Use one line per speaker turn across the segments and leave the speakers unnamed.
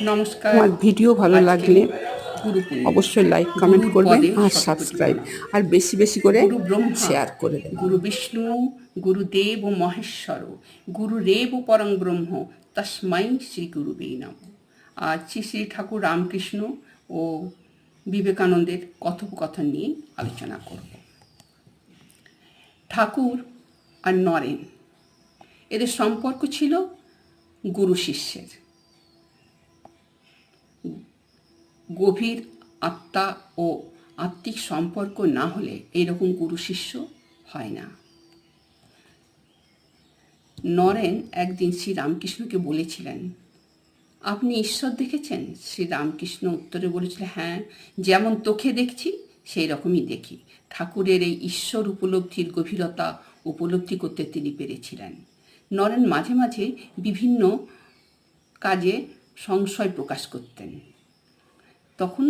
নমস্কার।
আমার ভিডিও ভালো লাগলে
গুরু পূর্ণিমা,
অবশ্যই লাইক কমেন্ট
গুরুর
করবেন
পদে
আর
শতকোটি
সাবস্ক্রাইব
প্রণাম।
আর বেশি বেশি করে
গুরু ব্রহ্মা,
শেয়ার করে দেবেন।
গুরু বিষ্ণু, গুরুদেব ও মহেশ্বর, গুরুরেব পরং ব্রহ্ম, তস্মাই শ্রী গুরুবে নমঃ। আজ শ্রী শ্রী ঠাকুর রামকৃষ্ণ ও বিবেকানন্দের কথোপকথন নিয়ে আলোচনা করব। ঠাকুর আর নরেন, এদের সম্পর্ক ছিল গুরু শিষ্যের। গভীর আত্মা ও আত্মিক সম্পর্ক না হলে এরকম গুরু শিষ্য হয় না। নরেন একদিন শ্রী রামকৃষ্ণকে বলেছিলেন, আপনি ঈশ্বর দেখেছেন? শ্রী রামকৃষ্ণ উত্তরে বলেছিলেন, হ্যাঁ, যেমন তোকে দেখছি সেই রকমই দেখি। ঠাকুরের এই ঈশ্বর উপলব্ধির গভীরতা উপলব্ধি করতে তিনি পেরেছিলেন। নরেন মাঝে মাঝে বিভিন্ন কাজে সংশয় প্রকাশ করতেন। তখন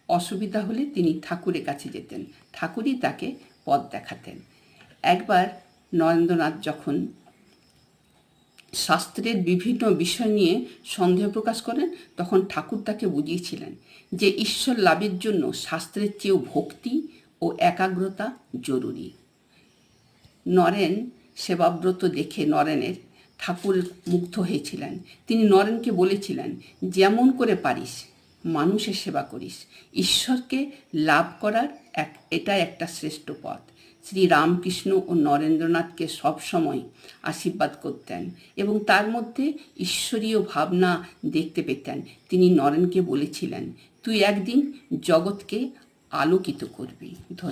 অসুবিধা হলে তিনি ঠাকুরের কাছে যেতেন, ঠাকুরই তাকে পথ দেখাতেন। একবার নরেন্দ্রনাথ যখন শাস্ত্রের বিভিন্ন বিষয় নিয়ে সন্দেহ প্রকাশ করেন, তখন ঠাকুর তাকে বুঝিয়েছিলেন যে ঈশ্বর লাভের জন্য শাস্ত্রের চেয়েও ভক্তি ও একাগ্রতা জরুরি। নরেন সেবাব্রত দেখে নরেনের ঠাকুর মুগ্ধ হয়েছিলেন। তিনি নরেনকে বলেছিলেন, যেমন করে পারিস মানুষের সেবা করিস, ঈশ্বরকে লাভ করার এটা একটা শ্রেষ্ঠ পথ। শ্রী রামকৃষ্ণ ও নরেন্দ্রনাথকে সবসময় আশীর্বাদ করতেন এবং তার মধ্যে ঈশ্বরীয় ভাবনা দেখতে পেতেন। তিনি নরেনকে বলেছিলেন, তুই একদিন জগৎকে আলোকিত করবি। ধন্যবাদ।